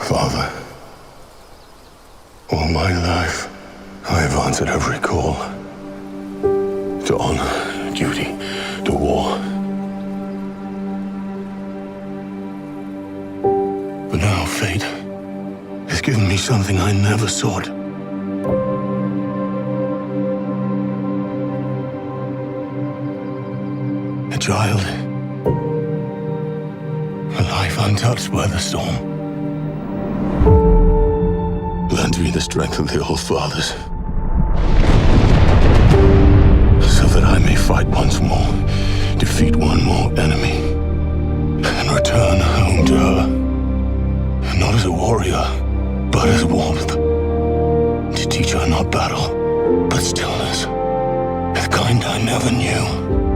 Father, all my life, I have answered every call. To honor, duty, to war. But now fate has given me something I never sought. A child. A life untouched by the storm. Lend me the strength of the old fathers, so that I may fight once more, defeat one more enemy, and return home to her. Not as a warrior, but as warmth. To teach her not battle, but stillness, the kind I never knew.